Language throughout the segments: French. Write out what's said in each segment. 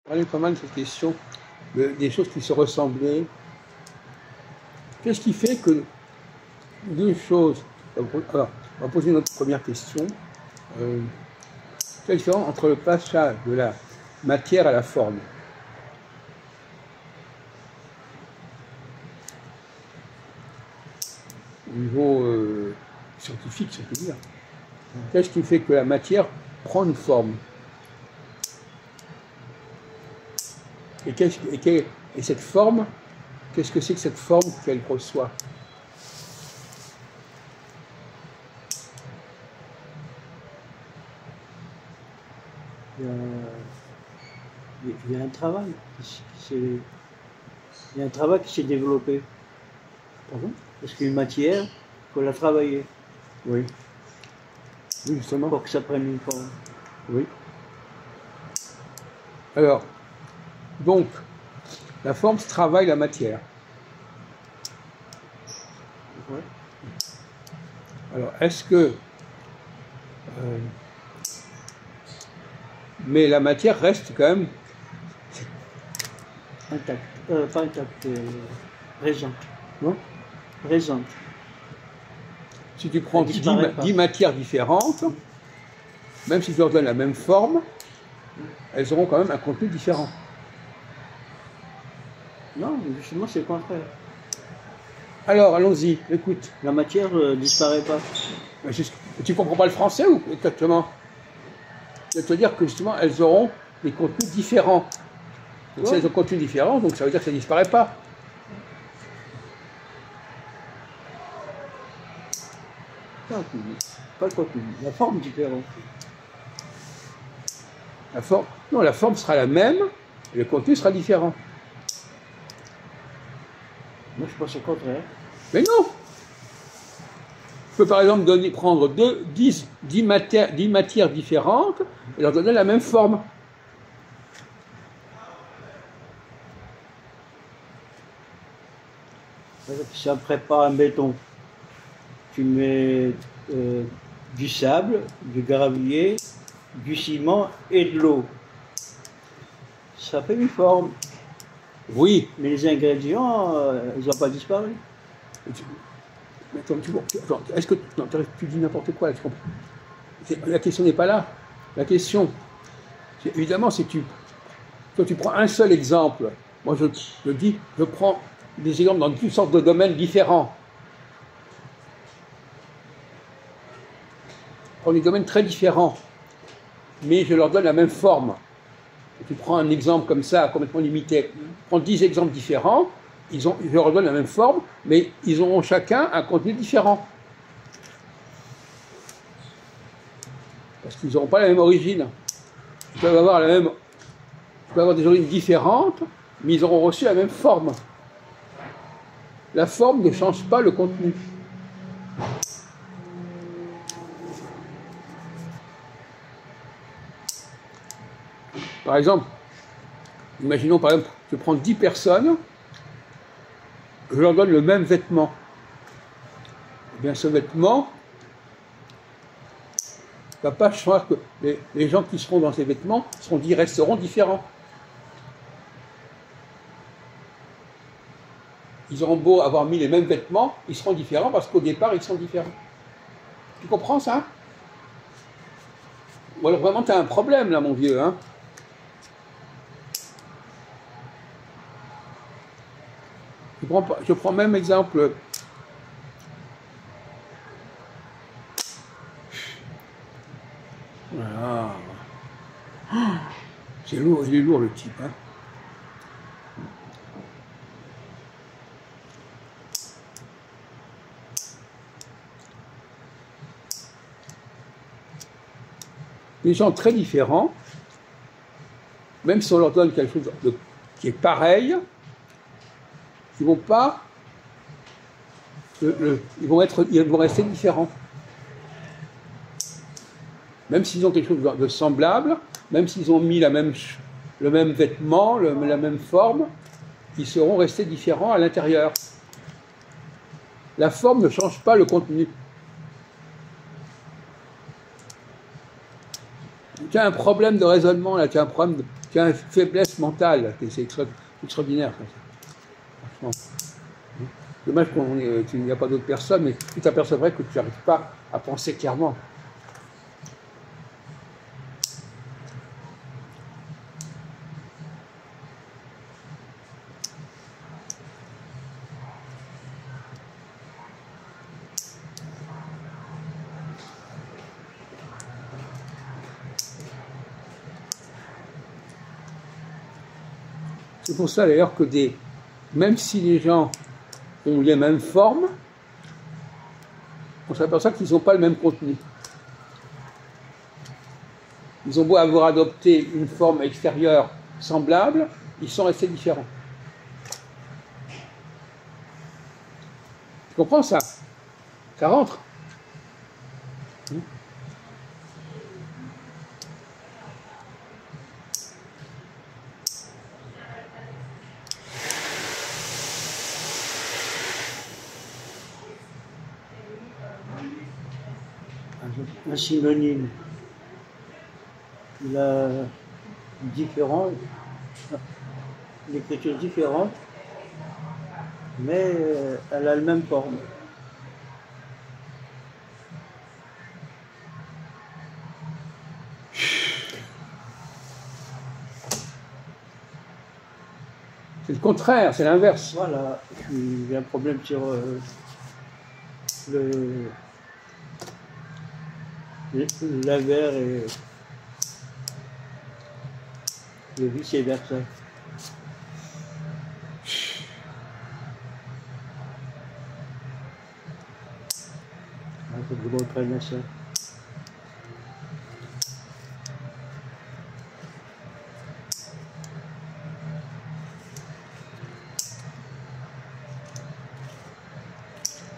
parlait pas mal de cette question, des choses qui se ressemblaient. Qu'est-ce qui fait que deux choses... Alors, on va poser notre première question. Quelle est la différence entre le passage de la matière à la forme? Au niveau scientifique, ça peut dire. Qu'est-ce qui fait que la matière prend une forme? Et cette forme, qu'est-ce que c'est que cette forme qu'elle reçoit? Il y a un travail il y a un travail qui s'est développé. Pardon? Parce qu'une matière, il faut la travailler. Oui. Oui, justement. Pour que ça prenne une forme. Oui. Alors, donc, la forme travaille la matière. Ouais. Alors, est-ce que... mais la matière reste quand même... Intacte. Pas intacte, présente. Non? Présente. Si tu prends 10 matières différentes, même si tu leur donnes la même forme, elles auront quand même un contenu différent. Non, justement, c'est le contraire. Alors, allons-y, écoute. La matière disparaît pas. Tu comprends pas le français ou exactement? Je veux te dire que justement, elles auront des contenus différents. Donc, si elles ont des contenus différents, donc ça veut dire que ça ne disparaît pas. Pas le contenu, la forme différente. La forme, non, la forme sera la même, et le contenu sera différent. Moi, je pense au contraire. Mais non! Je peux par exemple prendre 10 matières différentes et leur donner la même forme. Si on prépare un béton, tu mets du sable, du gravier, du ciment et de l'eau. Ça fait une forme. Oui. Mais les ingrédients, ils n'ont pas disparu. Attends, est-ce que tu dis n'importe quoi là, la question n'est pas là. La question, évidemment, c'est quand tu prends un seul exemple, moi je prends des exemples dans toutes sortes de domaines différents. Je prends des domaines très différents, mais je leur donne la même forme. Tu prends un exemple comme ça, complètement limité, tu prends 10 exemples différents, je leur donne la même forme, mais ils auront chacun un contenu différent. Parce qu'ils n'auront pas la même origine. Ils peuvent avoir des origines différentes, mais ils auront reçu la même forme. La forme ne change pas le contenu. Par exemple, imaginons par exemple, je prends 10 personnes, je leur donne le même vêtement. Eh bien, ce vêtement ne va pas changer que les gens qui seront dans ces vêtements resteront différents. Ils auront beau avoir mis les mêmes vêtements, ils seront différents parce qu'au départ, ils sont différents. Tu comprends ça? Ou alors vraiment, tu as un problème là, mon vieux, hein? Je prends même exemple. Voilà. C'est lourd, il est lourd le type. Hein. Des gens très différents, même si on leur donne quelque chose qui est pareil, ils vont pas, ils vont rester différents. Même s'ils ont quelque chose de semblable, même s'ils ont mis le même vêtement, la même forme, ils seront restés différents à l'intérieur. La forme ne change pas le contenu. Tu as un problème de raisonnement là, tu as tu as une faiblesse mentale, c'est extraordinaire. Franchement. Dommage qu'il n'y a pas d'autres personnes, mais tu t'apercevrais que tu n'arrives pas à penser clairement. C'est pour ça d'ailleurs que même si les gens ont les mêmes formes, on s'aperçoit qu'ils n'ont pas le même contenu. Ils ont beau avoir adopté une forme extérieure semblable, ils sont restés différents. Tu comprends ça? Ça rentre? Un synonyme, il a l'écriture différente, mais elle a la même forme. C'est le contraire, c'est l'inverse. Voilà, j'ai un problème sur l'inverse et le vice-versa. Il faut que je reprenne ça.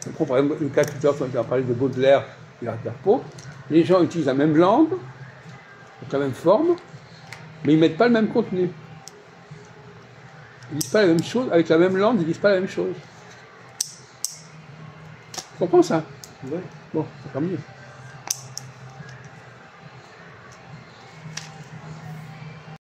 On prend par exemple le cas tout à l'heure, on a parlé de Baudelaire et l'Arthur Poe. Les gens utilisent la même langue, la même forme, mais ils ne mettent pas le même contenu. Ils ne disent pas la même chose, avec la même langue, ils ne disent pas la même chose. Tu comprends ça? Oui. Bon, c'est tant mieux.